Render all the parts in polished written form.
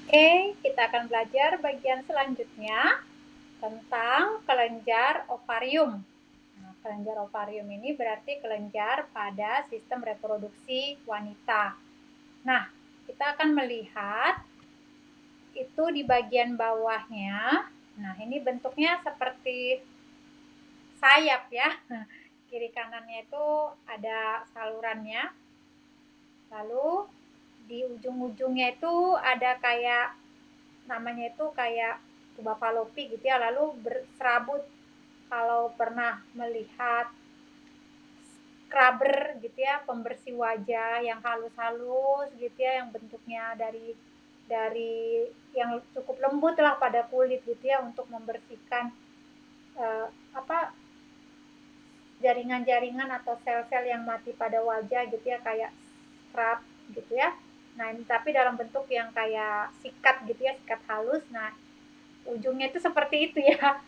Oke, kita akan belajar bagian selanjutnya tentang kelenjar ovarium. Nah, kelenjar ovarium ini berarti kelenjar pada sistem reproduksi wanita. Nah, kita akan melihat itu di bagian bawahnya. Nah, ini bentuknya seperti sayap ya. Kiri kanannya itu ada salurannya. Lalu di ujung-ujungnya itu ada kayak namanya itu kayak tuba falopi gitu ya, lalu berserabut. Kalau pernah melihat scrubber gitu ya, pembersih wajah yang halus-halus gitu ya, yang bentuknya dari yang cukup lembut lah pada kulit gitu ya, untuk membersihkan eh, apa jaringan-jaringan atau sel-sel yang mati pada wajah gitu ya, kayak scrub gitu ya. Nah ini tapi dalam bentuk yang kayak sikat gitu ya, sikat halus. Nah ujungnya itu seperti itu ya,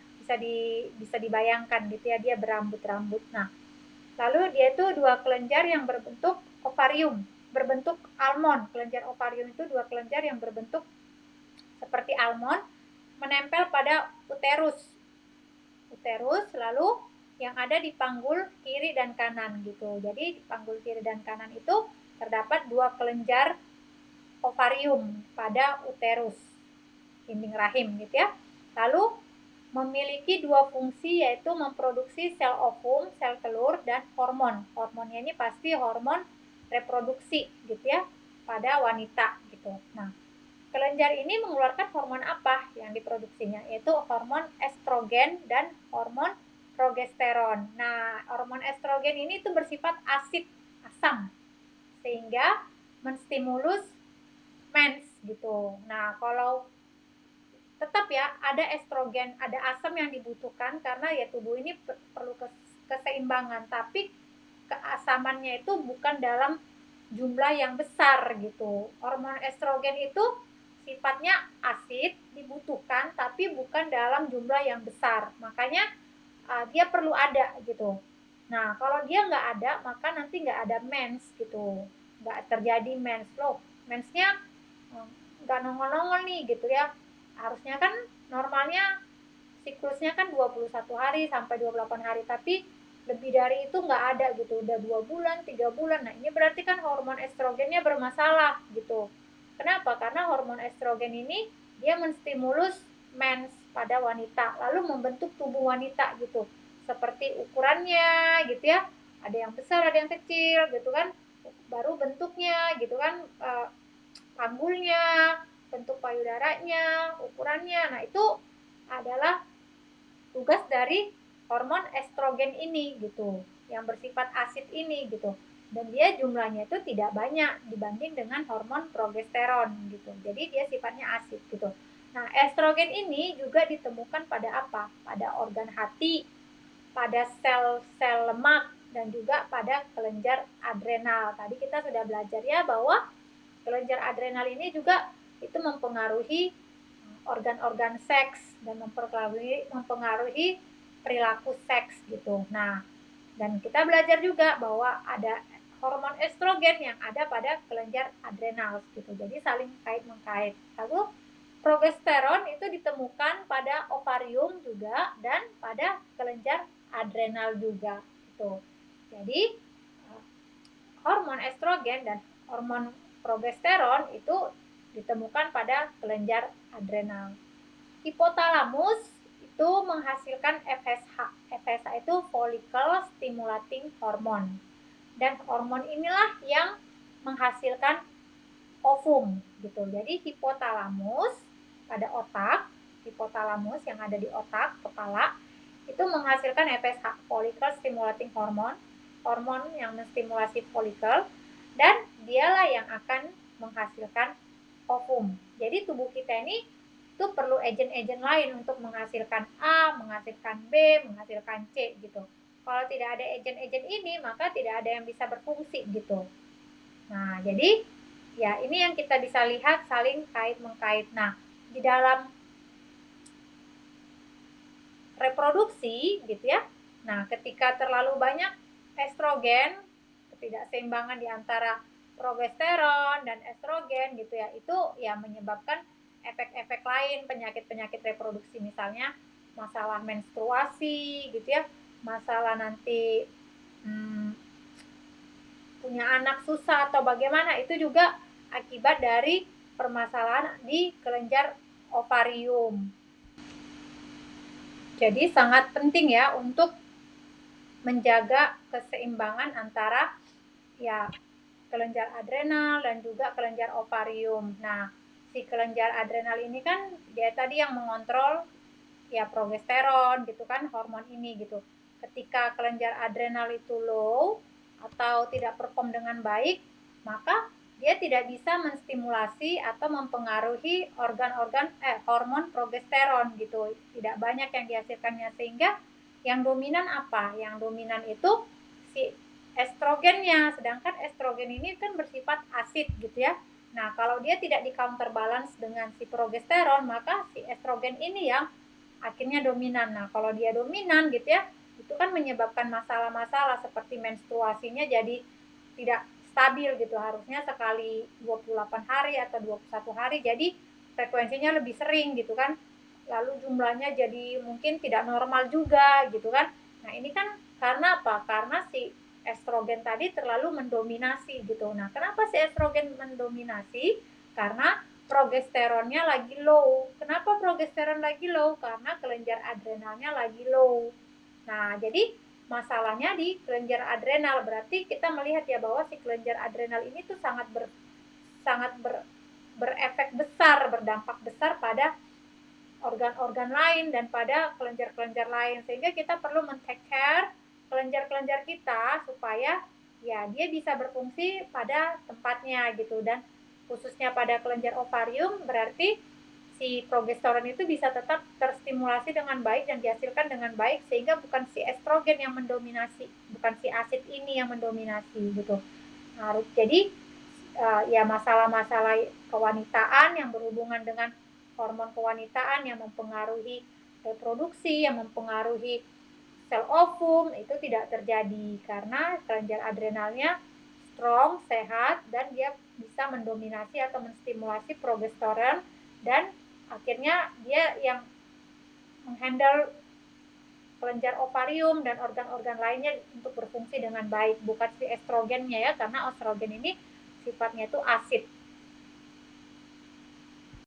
bisa dibayangkan gitu ya, dia berambut-rambut. Nah lalu dia itu dua kelenjar yang berbentuk ovarium, berbentuk almond. Kelenjar ovarium itu dua kelenjar yang berbentuk seperti almond, menempel pada uterus lalu yang ada di panggul kiri dan kanan gitu. Jadi di panggul kiri dan kanan itu terdapat dua kelenjar ovarium pada uterus, dinding rahim gitu ya. Lalu memiliki dua fungsi, yaitu memproduksi sel ovum, sel telur, dan hormon. Hormonnya ini pasti hormon reproduksi gitu ya, pada wanita gitu. Nah, kelenjar ini mengeluarkan hormon apa yang diproduksinya? Yaitu hormon estrogen dan hormon progesteron. Nah, hormon estrogen ini itu bersifat asam, sehingga menstimulus mens gitu. Nah, kalau tetap ya ada estrogen, ada asam yang dibutuhkan karena ya tubuh ini perlu keseimbangan, tapi keasamannya itu bukan dalam jumlah yang besar gitu. Hormon estrogen itu sifatnya asid, dibutuhkan tapi bukan dalam jumlah yang besar, makanya dia perlu ada gitu. Nah kalau dia nggak ada, maka nanti nggak ada mens gitu, nggak terjadi mens loh, mensnya nggak nongol-nongol nih gitu ya. Harusnya kan normalnya siklusnya kan 21 hari sampai 28 hari, tapi lebih dari itu nggak ada gitu, udah 2 bulan 3 bulan. Nah ini berarti kan hormon estrogennya bermasalah gitu. Kenapa? Karena hormon estrogen ini dia menstimulus mens pada wanita, lalu membentuk tubuh wanita gitu, seperti ukurannya gitu ya, ada yang besar ada yang kecil gitu kan, baru bentuknya gitu kan, panggulnya, bentuk payudaranya, ukurannya. Nah itu adalah tugas dari hormon estrogen ini gitu, yang bersifat asid ini gitu. Dan dia jumlahnya itu tidak banyak dibanding dengan hormon progesteron gitu. Jadi dia sifatnya asid gitu. Nah, estrogen ini juga ditemukan pada apa? Pada organ hati, pada sel-sel lemak, dan juga pada kelenjar adrenal. Tadi kita sudah belajar ya bahwa kelenjar adrenal ini juga itu mempengaruhi organ-organ seks dan mempengaruhi perilaku seks gitu. Nah, dan kita belajar juga bahwa ada hormon estrogen yang ada pada kelenjar adrenal gitu. Jadi saling kait mengkait. Lalu progesteron itu ditemukan pada ovarium juga dan pada kelenjar adrenal juga gitu. Jadi hormon estrogen dan hormon progesteron itu ditemukan pada kelenjar adrenal. Hipotalamus itu menghasilkan FSH. FSH itu follicle stimulating hormone. Dan hormon inilah yang menghasilkan ovum gitu. Jadi hipotalamus pada otak, hipotalamus yang ada di otak kepala itu menghasilkan FSH, follicle stimulating hormone, hormon yang menstimulasi follicle, dan dialah yang akan menghasilkan ovum. Jadi tubuh kita ini itu perlu agen-agen lain untuk menghasilkan A, menghasilkan B, menghasilkan C gitu. Kalau tidak ada agen-agen ini, maka tidak ada yang bisa berfungsi gitu. Nah, jadi ya ini yang kita bisa lihat saling kait mengkait. Nah, di dalam reproduksi gitu ya. Nah, ketika terlalu banyak estrogen, ketidakseimbangan di antara progesteron dan estrogen gitu ya, itu ya menyebabkan efek-efek lain, penyakit-penyakit reproduksi, misalnya masalah menstruasi gitu ya, masalah nanti punya anak susah atau bagaimana, itu juga akibat dari permasalahan di kelenjar ovarium. Jadi sangat penting ya untuk menjaga keseimbangan antara ya kelenjar adrenal dan juga kelenjar ovarium. Nah, si kelenjar adrenal ini kan dia tadi yang mengontrol ya progesteron gitu kan, hormon ini gitu. Ketika kelenjar adrenal itu low atau tidak perform dengan baik, maka dia tidak bisa menstimulasi atau mempengaruhi organ-organ hormon progesteron gitu. Tidak banyak yang dihasilkannya, sehingga yang dominan apa? Yang dominan itu si estrogennya, sedangkan estrogen ini kan bersifat asid gitu ya. Nah, kalau dia tidak di counterbalance dengan si progesteron, maka si estrogen ini yang akhirnya dominan. Nah, kalau dia dominan gitu ya, itu kan menyebabkan masalah-masalah seperti menstruasinya jadi tidak stabil gitu. Harusnya sekali 28 hari atau 21 hari, jadi frekuensinya lebih sering gitu kan. Lalu jumlahnya jadi mungkin tidak normal juga gitu kan. Nah, ini kan karena apa? Karena si estrogen tadi terlalu mendominasi gitu. Nah, kenapa si estrogen mendominasi? Karena progesteronnya lagi low. Kenapa progesteron lagi low? Karena kelenjar adrenalnya lagi low. Nah, jadi masalahnya di kelenjar adrenal. Berarti kita melihat ya bahwa si kelenjar adrenal ini tuh berefek besar, berdampak besar pada organ-organ lain dan pada kelenjar-kelenjar lain, sehingga kita perlu men-take care kelenjar-kelenjar kita supaya ya dia bisa berfungsi pada tempatnya gitu. Dan khususnya pada kelenjar ovarium, berarti si progesteron itu bisa tetap terstimulasi dengan baik dan dihasilkan dengan baik, sehingga bukan si estrogen yang mendominasi, bukan si asid ini yang mendominasi gitu. Nah, jadi ya masalah-masalah kewanitaan yang berhubungan dengan hormon kewanitaan yang mempengaruhi reproduksi, yang mempengaruhi sel ovum, itu tidak terjadi karena kelenjar adrenalnya strong, sehat, dan dia bisa mendominasi atau menstimulasi progesteron, dan akhirnya dia yang menghandle kelenjar ovarium dan organ-organ lainnya untuk berfungsi dengan baik, bukan si estrogennya ya, karena estrogen ini sifatnya itu asid.